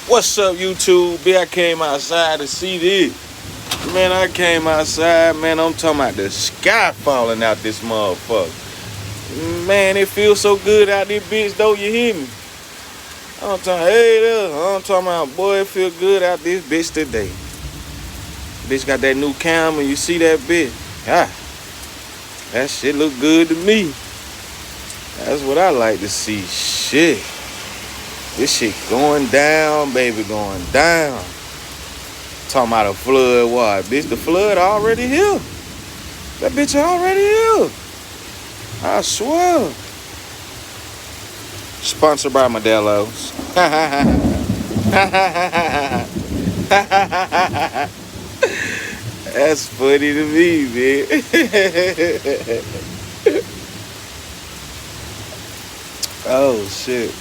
What's up, YouTube? B, I came outside to see this. Man, I came outside, man, I'm talking about the sky falling out this motherfucker. Man, it feels so good out this bitch, though, you hear me? I'm talking, hey there, I'm talking about, boy, it feel good out this bitch today. Bitch got that new camera, you see that bitch? Ah, that shit look good to me. That's what I like to see, shit. This shit going down, baby, going down. Talking about a flood, what? Bitch, the flood already here. That bitch already here. I swear. Sponsored by Modelo's. That's funny to me, man. Oh, shit.